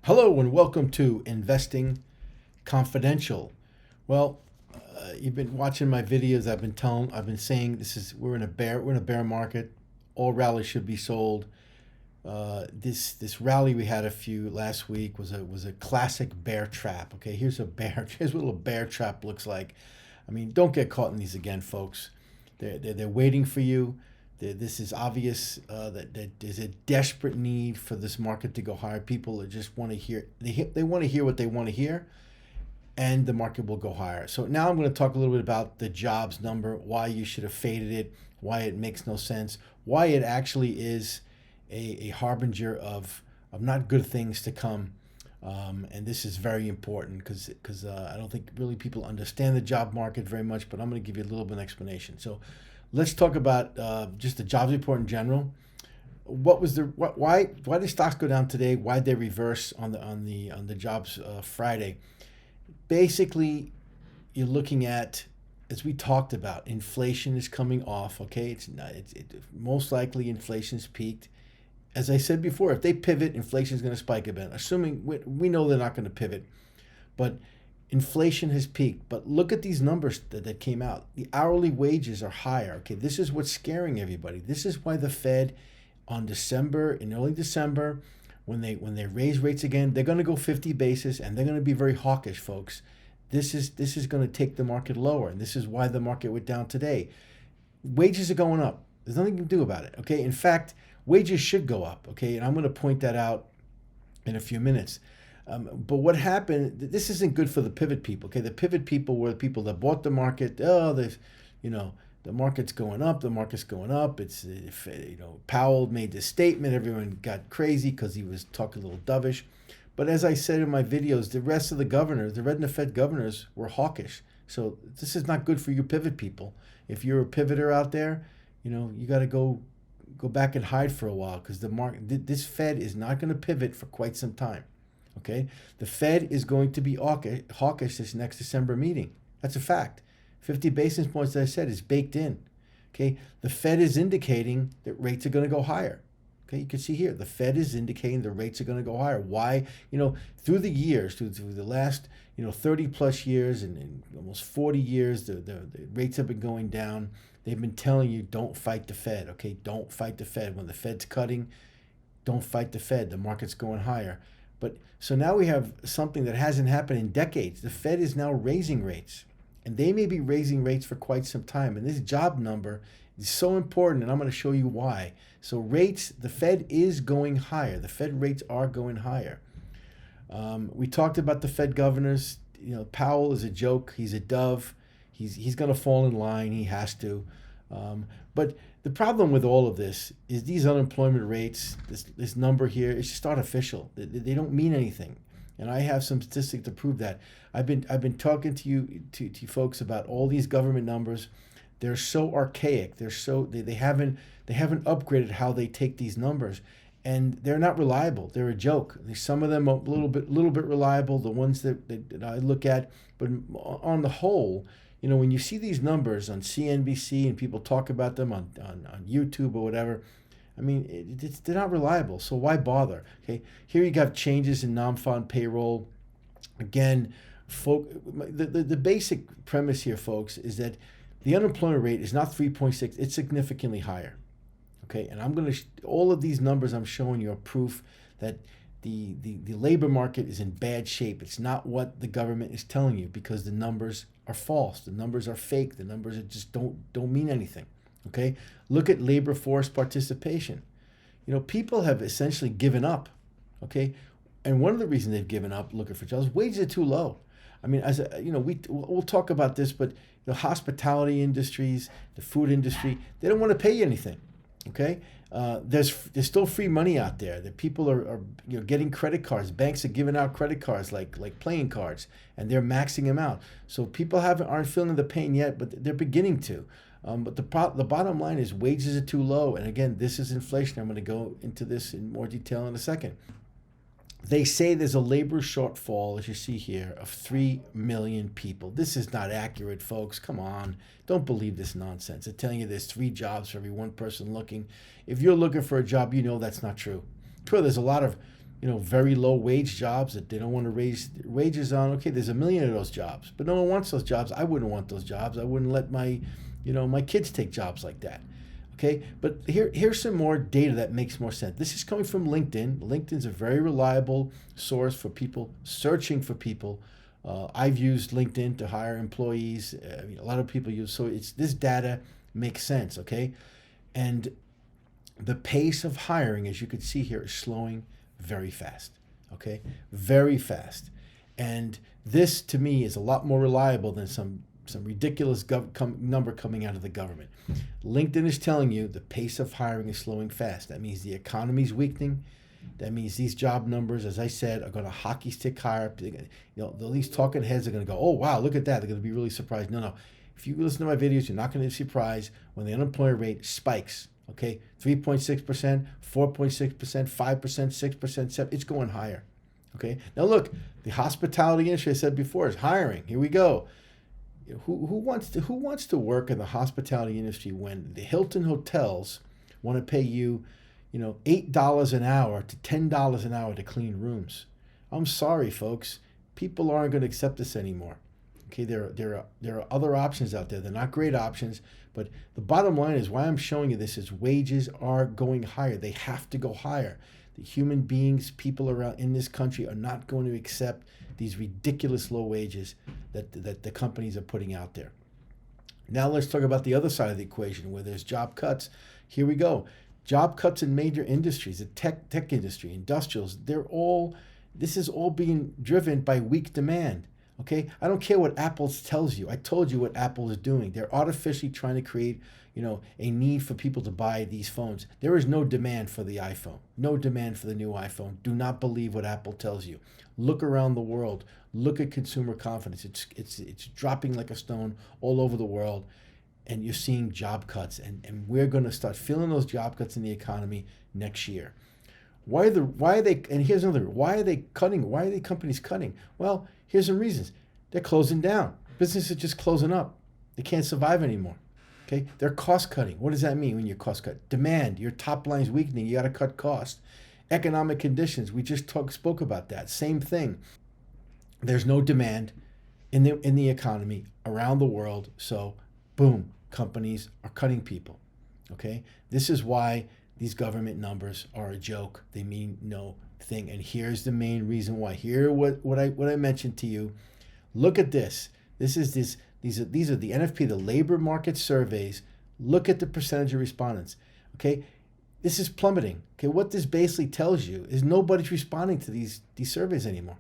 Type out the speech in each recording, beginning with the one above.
Hello and welcome to Investing Confidential. Well, you've been watching my videos. I've been saying we're in a bear market. All rallies should be sold. This rally we had last week was a classic bear trap. Okay, here's Here's what a little bear trap looks like. I mean, don't get caught in these again, folks. They're waiting for you. This is obvious that there's a desperate need for this market to go higher. People just want to hear they want to hear what they want to hear, and the market will go higher. So now I'm going to talk a little bit about the jobs number, why you should have faded it, why it makes no sense, why it actually is a harbinger of not good things to come. And this is very important because I don't think really people understand the job market very much, but I'm going to give you a little bit of an explanation. So let's talk about just the jobs report in general. Why did stocks go down today? Why did they reverse on the jobs Friday? Basically, you're looking at, as we talked about, inflation is coming off. Okay, most likely inflation's peaked. As I said before, if they pivot, inflation is going to spike a bit. Assuming we know they're not going to pivot, but inflation has peaked. But look at these numbers that came out. The hourly wages are higher. Okay, this is what's scaring everybody. This is why the Fed in early December, when they raise rates again, they're going to go 50 basis and they're going to be very hawkish, folks. This is going to take the market lower, and this is why the market went down today. Wages are going up. There's nothing you can do about it. Okay, in fact, wages should go up. Okay, and I'm going to point that out in a few minutes. But what happened, this isn't good for the pivot people. Okay, the pivot people were the people that bought the market. The market's going up. The market's going up. Powell made this statement. Everyone got crazy because he was talking a little dovish. But as I said in my videos, the rest of the governors, the Red and the Fed governors, were hawkish. So this is not good for you pivot people. If you're a pivoter out there, you got to go back and hide for a while because this Fed is not going to pivot for quite some time. Okay, the Fed is going to be hawkish this next December meeting. That's a fact. 50 basis points, as I said, is baked in. Okay, the Fed is indicating that rates are going to go higher. Okay, you can see here, the Fed is indicating the rates are going to go higher. Why? Through the years, through the last 30 plus years and almost 40 years, the rates have been going down. They've been telling you, don't fight the Fed. Okay, don't fight the Fed. When the Fed's cutting, don't fight the Fed. The market's going higher. But so now we have something that hasn't happened in decades. The Fed is now raising rates, and they may be raising rates for quite some time. And this job number is so important, and I'm going to show you why. So rates, the Fed is going higher. The Fed rates are going higher. We talked about the Fed governors. Powell is a joke. He's a dove. He's going to fall in line. He has to. But the problem with all of this is these unemployment rates, this number here, it's just artificial. They don't mean anything. And I have some statistics to prove that. I've been talking to you folks about all these government numbers. They're so archaic. They haven't upgraded how they take these numbers, and they're not reliable. They're a joke. Some of them are a little bit reliable. The ones that I look at, but on the whole, when you see these numbers on CNBC and people talk about them on YouTube or whatever, I mean, they're not reliable. So why bother? Okay, here you got changes in non-farm payroll. Again, the basic premise here, folks, is that the unemployment rate is not 3.6. It's significantly higher. Okay, and I'm going to all of these numbers I'm showing you are proof that the labor market is in bad shape. It's not what the government is telling you because the numbers are false. The numbers are fake. The numbers just don't mean anything. Okay, look at labor force participation. People have essentially given up. Okay, and one of the reasons they've given up looking for jobs, wages are too low. I mean, we'll talk about this, but the hospitality industries, the food industry, they don't want to pay you anything. Okay, there's still free money out there. That people are getting credit cards. Banks are giving out credit cards like playing cards, and they're maxing them out. So people aren't feeling the pain yet, but they're beginning to. But the bottom line is wages are too low. And again, this is inflation. I'm going to go into this in more detail in a second. They say there's a labor shortfall, as you see here, of 3 million people. This is not accurate, folks. Come on. Don't believe this nonsense. They're telling you there's 3 jobs for every one person looking. If you're looking for a job, that's not true. Sure, there's a lot of very low wage jobs that they don't want to raise wages on. Okay, there's a million of those jobs, but no one wants those jobs. I wouldn't want those jobs. I wouldn't let my kids take jobs like that. Okay, but here's some more data that makes more sense. This is coming from LinkedIn. LinkedIn's a very reliable source for people searching for people. I've used LinkedIn to hire employees. A lot of people use, so this data makes sense. Okay, and the pace of hiring, as you can see here, is slowing very fast. Okay, very fast, and this to me is a lot more reliable than some ridiculous number coming out of the government. LinkedIn is telling you the pace of hiring is slowing fast. That means the economy is weakening. That means these job numbers, as I said, are going to hockey stick higher. These talking heads are going to go, oh, wow, look at that. They're going to be really surprised. No. If you listen to my videos, you're not going to be surprised when the unemployment rate spikes. Okay, 3.6%, 4.6%, 5%, 6%, 7%. It's going higher. Okay, now look, the hospitality industry, I said before, is hiring. Here we go. Who wants to work in the hospitality industry when the Hilton hotels want to pay you, $8 an hour to $10 an hour to clean rooms? I'm sorry, folks. People aren't going to accept this anymore. Okay, there are other options out there. They're not great options, but the bottom line is why I'm showing you this is wages are going higher. They have to go higher. The human beings, people around in this country are not going to accept these ridiculous low wages that the companies are putting out there. Now let's talk about the other side of the equation where there's job cuts. Here we go. Job cuts in major industries, the tech industry, industrials, this is all being driven by weak demand. Okay, I don't care what Apple tells you. I told you what Apple is doing. They're artificially trying to create, a need for people to buy these phones. There is no demand for the iPhone. No demand for the new iPhone. Do not believe what Apple tells you. Look around the world. Look at consumer confidence. It's dropping like a stone all over the world, and you're seeing job cuts. And we're going to start feeling those job cuts in the economy next year. Why are they? And here's another. Why are they cutting? Why are the companies cutting? Well, here's some reasons. They're closing down. Businesses are just closing up. They can't survive anymore. Okay, they're cost cutting. What does that mean when you cost cut? Demand. Your top line is weakening. You got to cut cost. Economic conditions. We just spoke about that. Same thing. There's no demand in the economy around the world. So, boom, companies are cutting people. Okay, this is why these government numbers are a joke. They mean no thing. And here's the main reason why. Here, what I mentioned to you. Look at this. These are the NFP, the labor market surveys. Look at the percentage of respondents. Okay, this is plummeting. Okay, what this basically tells you is nobody's responding to these surveys anymore.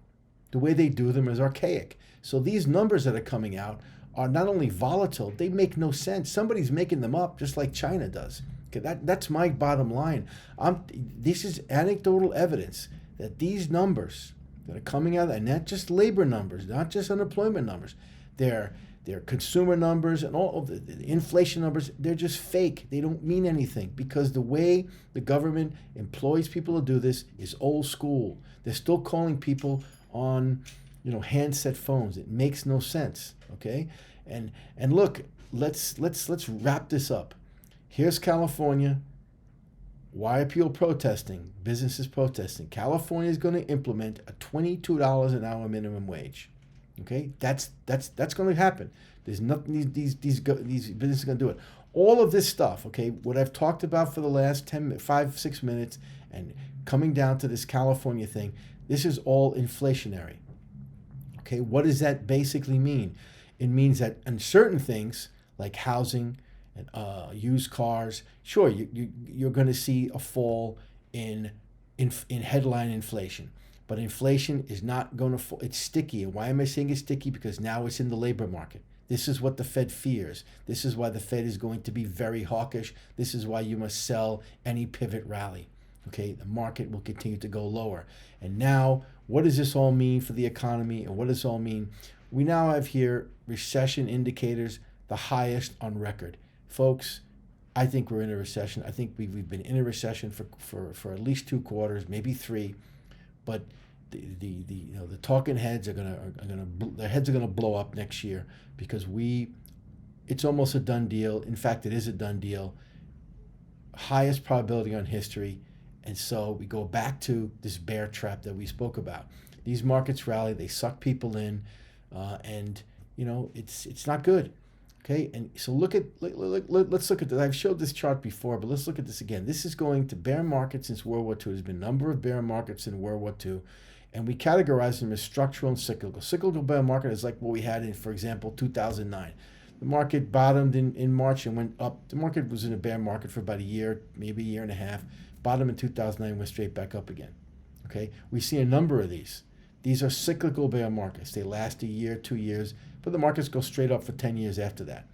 The way they do them is archaic. So these numbers that are coming out are not only volatile, they make no sense. Somebody's making them up, just like China does. Okay, that's my bottom line. This is anecdotal evidence that these numbers that are coming out, and not just labor numbers, not just unemployment numbers, they're consumer numbers and all of the inflation numbers, they're just fake. They don't mean anything because the way the government employs people to do this is old school. They're still calling people on, handset phones. It makes no sense. Okay, and look, let's wrap this up. Here's California. Why are people protesting? Businesses protesting. California is going to implement a $22 an hour minimum wage. Okay, that's going to happen. There's nothing these businesses are going to do it. All of this stuff, okay, what I've talked about for the last 5-6 minutes, and coming down to this California thing, this is all inflationary. Okay, what does that basically mean? It means that in certain things like housing and used cars, sure, you're going to see a fall in headline inflation. But inflation is not going to fall. It's sticky. And why am I saying it's sticky? Because now it's in the labor market. This is what the Fed fears. This is why the Fed is going to be very hawkish. This is why you must sell any pivot rally. Okay, the market will continue to go lower. And now, what does this all mean for the economy? And what does this all mean? We now have here recession indicators, the highest on record. Folks, I think we're in a recession. I think we've been in a recession for at least 2 quarters, maybe 3. But the talking heads their heads are gonna blow up next year because it's almost a done deal. In fact, it is a done deal. Highest probability on history, And so we go back to this bear trap that we spoke about. These markets rally, they suck people in, and it's not good. Okay, and so let's look at this. I've showed this chart before, but let's look at this again. This is going to bear market since World War II. There's been a number of bear markets in World War II, and we categorize them as structural and cyclical. Cyclical bear market is like what we had in, for example, 2009. The market bottomed in March and went up. The market was in a bear market for about a year, maybe a year and a half. Bottom in 2009, went straight back up again. Okay, we see a number of these. These are cyclical bear markets. They last a year, 2 years, but the markets go straight up for 10 years after that.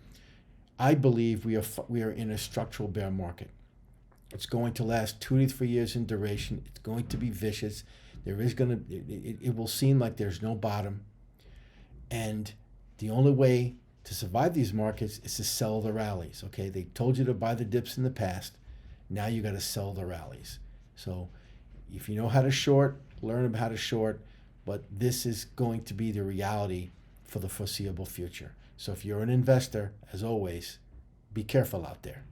I believe we are in a structural bear market. It's going to last 2 to 3 years in duration. It's going to be vicious. It will seem like there's no bottom, and the only way to survive these markets is to sell the rallies. Okay, they told you to buy the dips in the past. Now you got to sell the rallies. So if you know how to short, learn how to short, but this is going to be the reality for the foreseeable future. So if you're an investor, as always, be careful out there.